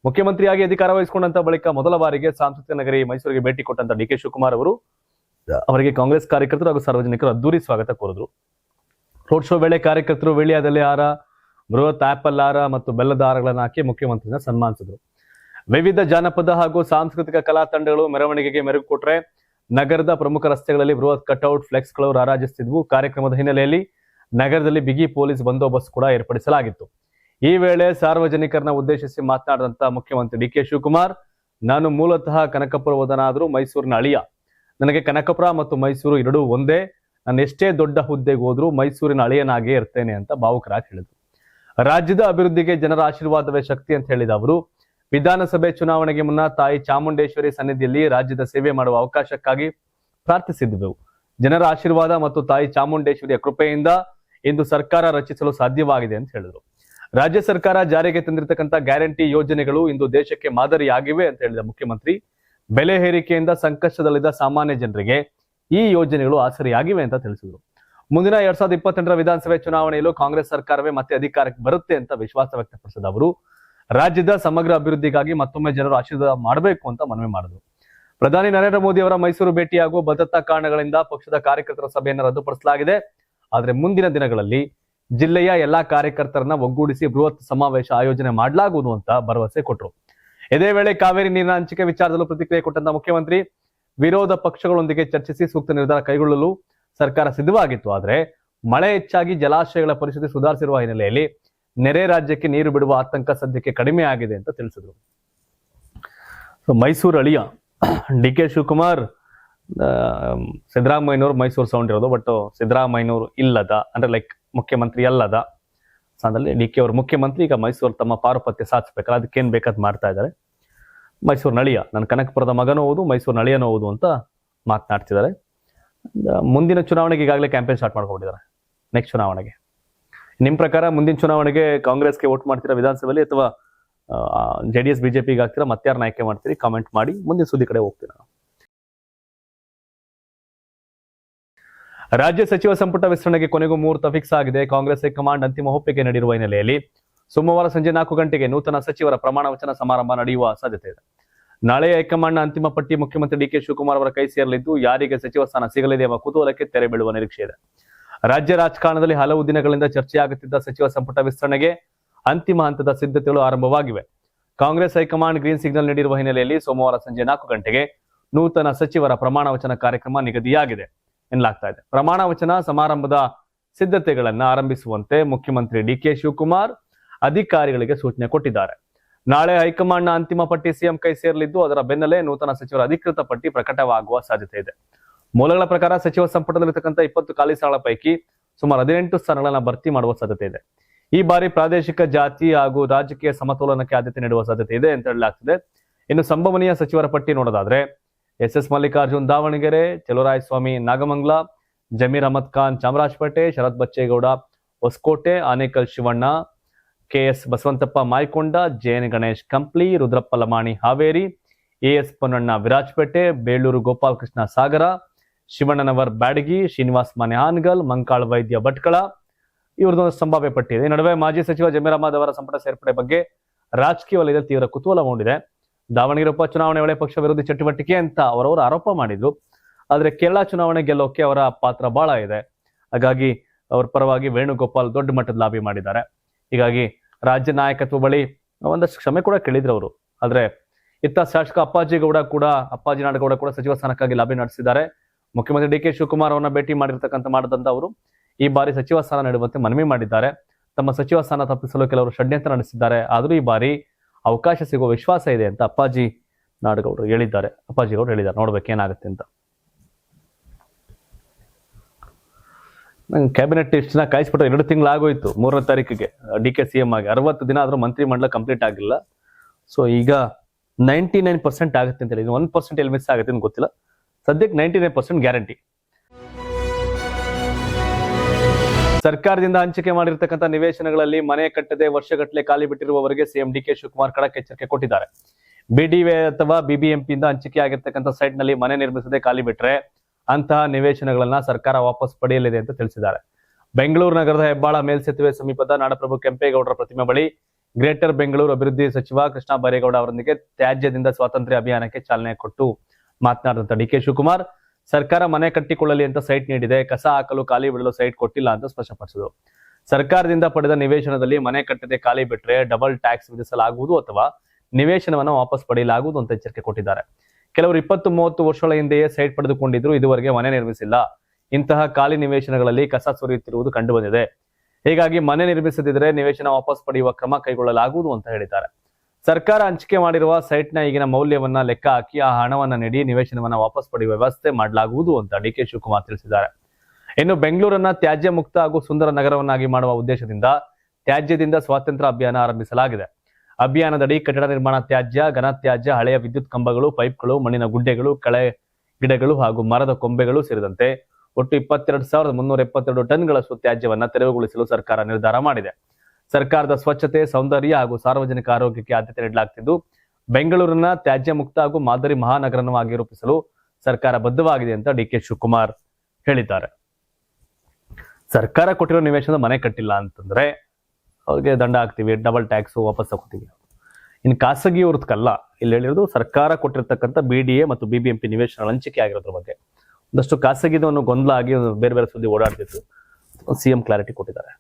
ಮುಖ್ಯಮಂತ್ರಿಯಾಗಿ ಅಧಿಕಾರ ವಹಿಸಿಕೊಂಡಂತ ಬಳಿಕ ಮೊದಲ ಬಾರಿಗೆ ಸಾಂಸ್ಕೃತಿಕ ನಗರಿ ಮೈಸೂರಿಗೆ ಭೇಟಿ ಕೊಟ್ಟಂತ ಡಿ.ಕೆ. ಶಿವಕುಮಾರ್ ಅವರು ಅವರಿಗೆ ಕಾಂಗ್ರೆಸ್ ಕಾರ್ಯಕರ್ತರು ಹಾಗೂ ಸಾರ್ವಜನಿಕರು ಅದ್ದೂರಿ ಸ್ವಾಗತ ಕೋರಿದ್ರು. ರೋಡ್ ಶೋ ವೇಳೆ ಕಾರ್ಯಕರ್ತರು ವೀಳ್ಯದೆಲೆ ಹಾರ, ಬೃಹತ್ ಆಪಲ್ ಹಾರ ಮತ್ತು ಬೆಲ್ಲದ ಹಾರಗಳನ್ನು ಹಾಕಿ ಮುಖ್ಯಮಂತ್ರಿನ ಸನ್ಮಾನಿಸಿದ್ರು. ವಿವಿಧ ಜಾನಪದ ಹಾಗೂ ಸಾಂಸ್ಕೃತಿಕ ಕಲಾ ತಂಡಗಳು ಮೆರವಣಿಗೆಗೆ ಮೆರುಗು ಕೊಟ್ಟರೆ ನಗರದ ಪ್ರಮುಖ ರಸ್ತೆಗಳಲ್ಲಿ ಬೃಹತ್ ಕಟ್ಔಟ್ ಫ್ಲೆಕ್ಸ್ಗಳು ರಾರಾಜಿಸುತ್ತಿದ್ವು. ಕಾರ್ಯಕ್ರಮದ ಹಿನ್ನೆಲೆಯಲ್ಲಿ ನಗರದಲ್ಲಿ ಬಿಗಿ ಪೊಲೀಸ್ ಬಂದೋಬಸ್ತ್ ಕೂಡ ಏರ್ಪಡಿಸಲಾಗಿತ್ತು. ಈ ವೇಳೆ ಸಾರ್ವಜನಿಕರನ್ನ ಉದ್ದೇಶಿಸಿ ಮಾತನಾಡಿದಂತ ಮುಖ್ಯಮಂತ್ರಿ ಡಿ.ಕೆ. ಶಿವಕುಮಾರ್, ನಾನು ಮೂಲತಃ ಕನಕಪುರವದನಾದರೂ ಮೈಸೂರಿನ ಅಳಿಯ. ನನಗೆ ಕನಕಪುರ ಮತ್ತು ಮೈಸೂರು ಎರಡೂ ಒಂದೇ. ನಾನು ಎಷ್ಟೇ ದೊಡ್ಡ ಹುದ್ದೆಗೆ ಹೋದ್ರೂ ಮೈಸೂರಿನ ಅಳಿಯನಾಗೇ ಇರ್ತೇನೆ ಅಂತ ಭಾವುಕರಾಗಿ ಹೇಳಿದರು. ರಾಜ್ಯದ ಅಭಿವೃದ್ಧಿಗೆ ಜನರ ಆಶೀರ್ವಾದವೇ ಶಕ್ತಿ ಅಂತ ಹೇಳಿದ ಅವರು, ವಿಧಾನಸಭೆ ಚುನಾವಣೆಗೆ ಮುನ್ನ ತಾಯಿ ಚಾಮುಂಡೇಶ್ವರಿ ಸನ್ನಿಧಿಯಲ್ಲಿ ರಾಜ್ಯದ ಸೇವೆ ಮಾಡುವ ಅವಕಾಶಕ್ಕಾಗಿ ಪ್ರಾರ್ಥಿಸಿದ್ದೆವು. ಜನರ ಆಶೀರ್ವಾದ ಮತ್ತು ತಾಯಿ ಚಾಮುಂಡೇಶ್ವರಿಯ ಕೃಪೆಯಿಂದ ಇಂದು ಸರ್ಕಾರ ರಚಿಸಲು ಸಾಧ್ಯವಾಗಿದೆ ಅಂತ ಹೇಳಿದರು. ರಾಜ್ಯ ಸರ್ಕಾರ ಜಾರಿಗೆ ತಂದಿರತಕ್ಕಂಥ ಗ್ಯಾರಂಟಿ ಯೋಜನೆಗಳು ಇಂದು ದೇಶಕ್ಕೆ ಮಾದರಿಯಾಗಿವೆ ಅಂತ ಹೇಳಿದ ಮುಖ್ಯಮಂತ್ರಿ, ಬೆಲೆ ಏರಿಕೆಯಿಂದ ಸಂಕಷ್ಟದಲ್ಲಿದ್ದ ಸಾಮಾನ್ಯ ಜನರಿಗೆ ಈ ಯೋಜನೆಗಳು ಆಸರೆಯಾಗಿವೆ ಅಂತ ತಿಳಿಸಿದರು. ಮುಂದಿನ 2028ರ ವಿಧಾನಸಭೆ ಚುನಾವಣೆಯಲ್ಲೂ ಕಾಂಗ್ರೆಸ್ ಸರ್ಕಾರವೇ ಮತ್ತೆ ಅಧಿಕಾರಕ್ಕೆ ಬರುತ್ತೆ ಅಂತ ವಿಶ್ವಾಸ ವ್ಯಕ್ತಪಡಿಸಿದ ಅವರು, ರಾಜ್ಯದ ಸಮಗ್ರ ಅಭಿವೃದ್ಧಿಗಾಗಿ ಮತ್ತೊಮ್ಮೆ ಜನರು ಆಶೀರ್ವಾದ ಮಾಡಬೇಕು ಅಂತ ಮನವಿ ಮಾಡಿದರು. ಪ್ರಧಾನಿ ನರೇಂದ್ರ ಮೋದಿ ಅವರ ಮೈಸೂರು ಭೇಟಿಯಾಗುವ ಭದ್ರತಾ ಕಾರಣಗಳಿಂದ ಪಕ್ಷದ ಕಾರ್ಯಕರ್ತರ ಸಭೆಯನ್ನು ರದ್ದುಪಡಿಸಲಾಗಿದೆ. ಆದರೆ ಮುಂದಿನ ದಿನಗಳಲ್ಲಿ ಜಿಲ್ಲೆಯ ಎಲ್ಲಾ ಕಾರ್ಯಕರ್ತರನ್ನ ಒಗ್ಗೂಡಿಸಿ ಬೃಹತ್ ಸಮಾವೇಶ ಆಯೋಜನೆ ಮಾಡಲಾಗುವುದು ಅಂತ ಭರವಸೆ ಕೊಟ್ಟರು. ಇದೇ ವೇಳೆ ಕಾವೇರಿ ನೀರಿನ ಹಂಚಿಕೆ ವಿಚಾರದಲ್ಲೂ ಪ್ರತಿಕ್ರಿಯೆ ಕೊಟ್ಟಂತ ಮುಖ್ಯಮಂತ್ರಿ, ವಿರೋಧ ಪಕ್ಷಗಳೊಂದಿಗೆ ಚರ್ಚಿಸಿ ಸೂಕ್ತ ನಿರ್ಧಾರ ಕೈಗೊಳ್ಳಲು ಸರ್ಕಾರ ಸಿದ್ಧವಾಗಿತ್ತು. ಆದರೆ ಮಳೆ ಹೆಚ್ಚಾಗಿ ಜಲಾಶಯಗಳ ಪರಿಸ್ಥಿತಿ ಸುಧಾರಿಸಿರುವ ಹಿನ್ನೆಲೆಯಲ್ಲಿ ನೆರೆ ರಾಜ್ಯಕ್ಕೆ ನೀರು ಬಿಡುವ ಆತಂಕ ಸದ್ಯಕ್ಕೆ ಕಡಿಮೆ ಆಗಿದೆ ಅಂತ ತಿಳಿಸಿದ್ರು. ಮೈಸೂರು ಅಳಿಯ ಡಿ.ಕೆ. ಶಿವಕುಮಾರ್, ಸಿದ್ದರಾಮಯ್ಯನವರು ಮೈಸೂರು ಸೌಂಡ್ ಇರೋದು, ಬಟ್ ಸಿದ್ದರಾಮಯ್ಯನವರು ಇಲ್ಲದ ಅಂದ್ರೆ ಲೈಕ್ ಮುಖ್ಯಮಂತ್ರಿ ಅಲ್ಲದ ಸ್ಥಾನದಲ್ಲಿ ಡಿ.ಕೆ. ಅವರು ಮುಖ್ಯಮಂತ್ರಿ. ಈಗ ಮೈಸೂರು ತಮ್ಮ ಪಾರುಪತ್ಯ ಸಾಧಿಸಬೇಕಲ್ಲ, ಅದಕ್ಕೇನ್ ಬೇಕಾದ್ ಮಾಡ್ತಾ ಇದ್ದಾರೆ. ಮೈಸೂರು ನಳಿಯ, ನನ್ನ ಕನಕಪುರದ ಮಗನೂ ಹೌದು, ಮೈಸೂರು ನಳಿಯನೂ ಹೌದು ಅಂತ ಮಾತನಾಡ್ತಿದ್ದಾರೆ. ಮುಂದಿನ ಚುನಾವಣೆಗೆ ಈಗಾಗಲೇ ಕ್ಯಾಂಪೇನ್ ಸ್ಟಾರ್ಟ್ ಮಾಡ್ಕೊಂಡಿದ್ದಾರೆ. ನೆಕ್ಸ್ಟ್ ಚುನಾವಣೆಗೆ ನಿಮ್ ಪ್ರಕಾರ ಮುಂದಿನ ಚುನಾವಣೆಗೆ ಕಾಂಗ್ರೆಸ್ಗೆ ವೋಟ್ ಮಾಡ್ತೀರಾ ವಿಧಾನಸಭೆಯಲ್ಲಿ, ಅಥವಾ JDS BJPಗೆ ಹಾಕ್ತೀರಾ? ಮತ್ತಾರನ್ನ ಆಯ್ಕೆ ಮಾಡ್ತೀರಿ? ಕಾಮೆಂಟ್ ಮಾಡಿ. ಮುಂದಿನ ಸುದ್ದಿ ಕಡೆ ಹೋಗ್ತೀರಾ. ರಾಜ್ಯ ಸಚಿವ ಸಂಪುಟ ವಿಸ್ತರಣೆಗೆ ಕೊನೆಗೂ ಮುಹೂರ್ತ ಫಿಕ್ಸ್ ಆಗಿದೆ. ಕಾಂಗ್ರೆಸ್ ಹೈಕಮಾಂಡ್ ಅಂತಿಮ ಒಪ್ಪಿಗೆ ನೀಡಿರುವ ಹಿನ್ನೆಲೆಯಲ್ಲಿ ಸೋಮವಾರ ಸಂಜೆ 4 ಗಂಟೆಗೆ ನೂತನ ಸಚಿವರ ಪ್ರಮಾಣ ವಚನ ಸಮಾರಂಭ ನಡೆಯುವ ಸಾಧ್ಯತೆ ಇದೆ. ನಾಳೆ ಹೈಕಮಾಂಡ್ನ ಅಂತಿಮ ಪಟ್ಟಿ ಮುಖ್ಯಮಂತ್ರಿ ಡಿ.ಕೆ. ಶಿವಕುಮಾರ್ ಅವರ ಕೈ ಸೇರಲಿದ್ದು, ಯಾರಿಗೆ ಸಚಿವ ಸ್ಥಾನ ಸಿಗಲಿದೆ ಎಂಬ ಕುತೂಹಲಕ್ಕೆ ತೆರೆ ಬೀಳುವ ನಿರೀಕ್ಷೆ ಇದೆ. ರಾಜ್ಯ ರಾಜಕಾರಣದಲ್ಲಿ ಹಲವು ದಿನಗಳಿಂದ ಚರ್ಚೆಯಾಗುತ್ತಿದ್ದ ಸಚಿವ ಸಂಪುಟ ವಿಸ್ತರಣೆಗೆ ಅಂತಿಮ ಹಂತದ ಸಿದ್ಧತೆಗಳು ಆರಂಭವಾಗಿವೆ. ಕಾಂಗ್ರೆಸ್ ಹೈಕಮಾಂಡ್ ಗ್ರೀನ್ ಸಿಗ್ನಲ್ ನೀಡಿರುವ ಹಿನ್ನೆಲೆಯಲ್ಲಿ ಸೋಮವಾರ ಸಂಜೆ 4 ಗಂಟೆಗೆ ನೂತನ ಸಚಿವರ ಪ್ರಮಾಣ ವಚನ ಕಾರ್ಯಕ್ರಮ ನಿಗದಿಯಾಗಿದೆ ಎನ್ನಲಾಗ್ತಾ ಇದೆ. ಪ್ರಮಾಣ ವಚನ ಸಮಾರಂಭದ ಸಿದ್ಧತೆಗಳನ್ನ ಆರಂಭಿಸುವಂತೆ ಮುಖ್ಯಮಂತ್ರಿ ಡಿ.ಕೆ. ಶಿವಕುಮಾರ್ ಅಧಿಕಾರಿಗಳಿಗೆ ಸೂಚನೆ ಕೊಟ್ಟಿದ್ದಾರೆ. ನಾಳೆ ಹೈಕಮಾಂಡ್ನ ಅಂತಿಮ ಪಟ್ಟಿ ಸಿಎಂ ಕೈ ಸೇರಲಿದ್ದು, ಅದರ ಬೆನ್ನಲ್ಲೇ ನೂತನ ಸಚಿವರ ಅಧಿಕೃತ ಪಟ್ಟಿ ಪ್ರಕಟವಾಗುವ ಸಾಧ್ಯತೆ ಇದೆ. ಮೂಲಗಳ ಪ್ರಕಾರ ಸಚಿವ ಸಂಪುಟದಲ್ಲಿರ್ತಕ್ಕಂಥ 20 ಖಾಲಿ ಸ್ಥಾನಗಳ ಪೈಕಿ ಸುಮಾರು 18 ಸ್ಥಾನಗಳನ್ನ ಭರ್ತಿ ಮಾಡುವ ಸಾಧ್ಯತೆ ಇದೆ. ಈ ಬಾರಿ ಪ್ರಾದೇಶಿಕ ಜಾತಿ ಹಾಗೂ ರಾಜಕೀಯ ಸಮತೋಲನಕ್ಕೆ ಆದ್ಯತೆ ನೀಡುವ ಸಾಧ್ಯತೆ ಇದೆ ಅಂತ ಹೇಳಲಾಗ್ತಿದೆ. ಇನ್ನು ಸಂಭವನೀಯ ಸಚಿವರ ಪಟ್ಟಿ ನೋಡೋದಾದ್ರೆ S Mallikarjun Davanagere, Chaluvarayaswamy Nagamangala, Zameer Ahmed Khan Chamarajpet, Sharath Bachegowda Hosakote, Anekal Shivanna, KS. Basavanthappa ಮಾಯ್ಕೊಂಡ, J. Ganesh Kampli, Rudrappa Lamani Haveri, AS. Ponnanna Virajpet, Beluru Gopalakrishna ಸಾಗರ, ಶಿವಣ್ಣನವರ್ ಬ್ಯಾಡಗಿ, ಶ್ರೀನಿವಾಸ್ ಮಾನೆ ಹಾನಗಲ್, ಮಂಕಾಳ್ ವೈದ್ಯ ಭಟ್ಕಳ ಇವ್ರದೊಂದು ಸಂಭಾವ್ಯ ಪಟ್ಟಿ ಇದೆ. ಈ ನಡುವೆ ಮಾಜಿ ಸಚಿವ ಜಮೀರ್ ಅಹಮದ್ ಅವರ ಸಂಪುಟ ಸೇರ್ಪಡೆ ಬಗ್ಗೆ ರಾಜಕೀಯ ವಲಯದಲ್ಲಿ ತೀವ್ರ ಕುತೂಹಲ ಮೂಡಿದೆ. ದಾವಣಗೆರೆ ಉಪಚುನಾವಣೆ ವೇಳೆ ಪಕ್ಷ ವಿರೋಧಿ ಚಟುವಟಿಕೆ ಅಂತ ಅವರವರು ಆರೋಪ ಮಾಡಿದ್ರು. ಆದ್ರೆ ಕೇರಳ ಚುನಾವಣೆ ಗೆಲ್ಲೋಕೆ ಅವರ ಪಾತ್ರ ಬಹಳ ಇದೆ. ಹಾಗಾಗಿ ಅವ್ರ ಪರವಾಗಿ ವೇಣುಗೋಪಾಲ್ ದೊಡ್ಡ ಮಟ್ಟದ ಲಾಬಿ ಮಾಡಿದ್ದಾರೆ. ಹೀಗಾಗಿ ರಾಜ್ಯ ನಾಯಕತ್ವ ಬಳಿ ಒಂದಷ್ಟು ಕ್ಷಮೆ ಕೂಡ ಕೇಳಿದ್ರು ಅವರು. ಆದ್ರೆ ಇತ್ತ ಶಾಸಕ ಅಪ್ಪಾಜಿ ನಾಡಗೌಡ ಕೂಡ ಸಚಿವ ಸ್ಥಾನಕ್ಕಾಗಿ ಲಾಬಿ ನಡೆಸಿದ್ದಾರೆ. ಮುಖ್ಯಮಂತ್ರಿ ಡಿ.ಕೆ. ಶಿವಕುಮಾರ್ ಅವರನ್ನ ಭೇಟಿ ಮಾಡಿದಂತ ಅವರು ಈ ಬಾರಿ ಸಚಿವ ಸ್ಥಾನ ನೀಡುವಂತೆ ಮನವಿ ಮಾಡಿದ್ದಾರೆ. ತಮ್ಮ ಸಚಿವ ಸ್ಥಾನ ತಪ್ಪಿಸಲು ಕೆಲವರು ಷಡ್ಯಂತ್ರ ನಡೆಸಿದ್ದಾರೆ. ಆದರೂ ಈ ಬಾರಿ ಅವಕಾಶ ಸಿಗುವ ವಿಶ್ವಾಸ ಇದೆ ಅಂತ ಅಪ್ಪಾಜಿ ಹೇಳಿದ್ದಾರೆ. ನೋಡ್ಬೇಕೇನಾಗುತ್ತೆ ಅಂತ. ನಂಗೆ ಕ್ಯಾಬಿನೆಟ್ ಇಷ್ಟನ್ನ ಕಾಯಿಸ್ಬಿಟ್ಟು 2 ತಿಂಗಳಾಗೋಯ್ತು. 3ನೇ ತಾರೀಕಿಗೆ ಡಿ.ಕೆ. CM ಆಗಿ 60 ದಿನ ಆದ್ರೂ ಮಂತ್ರಿ ಮಂಡಲ ಕಂಪ್ಲೀಟ್ ಆಗಿಲ್ಲ. ಸೊ ಈಗ 99% ಆಗುತ್ತೆ ಅಂತ ಹೇಳಿ, 1% ಎಲ್ಲಿ ಮಿಸ್ ಆಗುತ್ತೆ ಅಂತ ಗೊತ್ತಿಲ್ಲ. ಸದ್ಯಕ್ಕೆ 99% ಗ್ಯಾರಂಟಿ. ಸರ್ಕಾರದಿಂದ ಹಂಚಿಕೆ ಮಾಡಿರ್ತಕ್ಕಂಥ ನಿವೇಶನಗಳಲ್ಲಿ ಮನೆ ಕಟ್ಟದೆ ವರ್ಷಗಟ್ಟಲೆ ಖಾಲಿ ಬಿಟ್ಟಿರುವವರಿಗೆ ಸಿಎಂ ಡಿ.ಕೆ. ಶಿವಕುಮಾರ್ ಖಡಕ್ ಎಚ್ಚರಿಕೆ ಕೊಟ್ಟಿದ್ದಾರೆ. BDA ಅಥವಾ BBMPಯಿಂದ ಹಂಚಿಕೆ ಆಗಿರ್ತಕ್ಕಂಥ ಸೈಟ್ ನಲ್ಲಿ ಮನೆ ನಿರ್ಮಿಸದೆ ಖಾಲಿ ಬಿಟ್ರೆ ಅಂತಹ ನಿವೇಶನಗಳನ್ನ ಸರ್ಕಾರ ವಾಪಸ್ ಪಡೆಯಲಿದೆ ಅಂತ ತಿಳಿಸಿದ್ದಾರೆ. ಬೆಂಗಳೂರು ನಗರದ ಹೆಬ್ಬಾಳ ಮೇಲ್ಸೇತುವೆ ಸಮೀಪದ ನಾಡಪ್ರಭು ಕೆಂಪೇಗೌಡರ ಪ್ರತಿಮೆ ಬಳಿ ಗ್ರೇಟರ್ ಬೆಂಗಳೂರು ಅಭಿವೃದ್ಧಿ ಸಚಿವ ಕೃಷ್ಣ ಬೈರೇಗೌಡ ಅವರೊಂದಿಗೆ ತ್ಯಾಜ್ಯದಿಂದ ಸ್ವಾತಂತ್ರ್ಯ ಅಭಿಯಾನಕ್ಕೆ ಚಾಲನೆ ಕೊಟ್ಟು ಮಾತನಾಡಿದಂತ ಡಿ.ಕೆ. ಶಿವಕುಮಾರ್, ಸರ್ಕಾರ ಮನೆ ಕಟ್ಟಿಕೊಳ್ಳಲಿ ಅಂತ ಸೈಟ್ ನೀಡಿದೆ, ಕಸ ಹಾಕಲು ಖಾಲಿ ಬಿಡಲು ಸೈಟ್ ಕೊಟ್ಟಿಲ್ಲ ಅಂತ ಸ್ಪಷ್ಟಪಡಿಸಿದರು. ಸರ್ಕಾರದಿಂದ ಪಡೆದ ನಿವೇಶನದಲ್ಲಿ ಮನೆ ಕಟ್ಟದೆ ಖಾಲಿ ಬಿಟ್ರೆ ಡಬಲ್ ಟ್ಯಾಕ್ಸ್ ವಿಧಿಸಲಾಗುವುದು ಅಥವಾ ನಿವೇಶನವನ್ನು ವಾಪಸ್ ಪಡೆಯಲಾಗುವುದು ಅಂತ ಎಚ್ಚರಿಕೆ ಕೊಟ್ಟಿದ್ದಾರೆ. ಕೆಲವರು 20-30 ವರ್ಷಗಳ ಹಿಂದೆಯೇ ಸೈಟ್ ಪಡೆದುಕೊಂಡಿದ್ರು, ಇದುವರೆಗೆ ಮನೆ ನಿರ್ಮಿಸಿಲ್ಲ. ಇಂತಹ ಖಾಲಿ ನಿವೇಶನಗಳಲ್ಲಿ ಕಸ ಸುರಿಯುತ್ತಿರುವುದು ಕಂಡುಬಂದಿದೆ. ಹೀಗಾಗಿ ಮನೆ ನಿರ್ಮಿಸದಿದ್ರೆ ನಿವೇಶನ ವಾಪಸ್ ಪಡೆಯುವ ಕ್ರಮ ಕೈಗೊಳ್ಳಲಾಗುವುದು ಅಂತ ಹೇಳಿದ್ದಾರೆ. ಸರ್ಕಾರ ಹಂಚಿಕೆ ಮಾಡಿರುವ ಸೈಟ್ನ ಈಗಿನ ಮೌಲ್ಯವನ್ನ ಲೆಕ್ಕ ಹಾಕಿ ಆ ಹಣವನ್ನ ನೀಡಿ ನಿವೇಶನವನ್ನ ವಾಪಸ್ ಪಡೆಯುವ ವ್ಯವಸ್ಥೆ ಮಾಡಲಾಗುವುದು ಅಂತ ಡಿ.ಕೆ. ಶಿವಕುಮಾರ್ ತಿಳಿಸಿದ್ದಾರೆ. ಇನ್ನು ಬೆಂಗಳೂರನ್ನ ತ್ಯಾಜ್ಯ ಮುಕ್ತ ಹಾಗೂ ಸುಂದರ ನಗರವನ್ನಾಗಿ ಮಾಡುವ ಉದ್ದೇಶದಿಂದ ತ್ಯಾಜ್ಯದಿಂದ ಸ್ವಾತಂತ್ರ್ಯ ಅಭಿಯಾನ ಆರಂಭಿಸಲಾಗಿದೆ. ಅಭಿಯಾನದಡಿ ಕಟ್ಟಡ ನಿರ್ಮಾಣ ತ್ಯಾಜ್ಯ, ಘನ ತ್ಯಾಜ್ಯ, ಹಳೆಯ ವಿದ್ಯುತ್ ಕಂಬಗಳು, ಪೈಪ್ಗಳು, ಮಣ್ಣಿನ ಗುಡ್ಡೆಗಳು, ಕಳೆ ಗಿಡಗಳು ಹಾಗೂ ಮರದ ಕೊಂಬೆಗಳು ಸೇರಿದಂತೆ ಒಟ್ಟು 22,372 ಟನ್ಗಳಷ್ಟು ತ್ಯಾಜ್ಯವನ್ನ ತೆರವುಗೊಳಿಸಲು ಸರ್ಕಾರ ನಿರ್ಧಾರ ಮಾಡಿದೆ. ಸರ್ಕಾರದ ಸ್ವಚ್ಛತೆ, ಸೌಂದರ್ಯ ಹಾಗೂ ಸಾರ್ವಜನಿಕ ಆರೋಗ್ಯಕ್ಕೆ ಆದ್ಯತೆ ನೀಡಲಾಗುತ್ತಿದ್ದು, ಬೆಂಗಳೂರನ್ನ ತ್ಯಾಜ್ಯ ಮುಕ್ತ ಹಾಗೂ ಮಾದರಿ ಮಹಾನಗರವಾಗಿ ರೂಪಿಸಲು ಸರ್ಕಾರ ಬದ್ಧವಾಗಿದೆ ಅಂತ ಡಿ.ಕೆ. ಶಿವಕುಮಾರ್ ಹೇಳಿದ್ದಾರೆ. ಸರ್ಕಾರ ಕೊಟ್ಟಿರೋ ನಿವೇಶನದ ಮನೆ ಕಟ್ಟಿಲ್ಲ ಅಂತಂದ್ರೆ ಅವ್ರಿಗೆ ದಂಡ ಹಾಕ್ತಿವಿ, ಡಬಲ್ ಟ್ಯಾಕ್ಸ್ ವಾಪಸ್ ತಗೋತೀವಿ. ಇನ್ನು ಖಾಸಗಿಯವ್ರದಕ್ಕಲ್ಲ, ಇಲ್ಲಿ ಹೇಳಿರೋದು ಸರ್ಕಾರ ಕೊಟ್ಟಿರ್ತಕ್ಕಂಥ BDA ಮತ್ತು BBMP ನಿವೇಶನ ಹಂಚಿಕೆ ಆಗಿರೋದ್ರ ಬಗ್ಗೆ. ಒಂದಷ್ಟು ಖಾಸಗಿದವನ್ನು ಗೊಂದಲ ಆಗಿ ಬೇರೆ ಬೇರೆ ಸುದ್ದಿ ಓಡಾಡ್ತಿತ್ತು. CM ಕ್ಲಾರಿಟಿ ಕೊಟ್ಟಿದ್ದಾರೆ.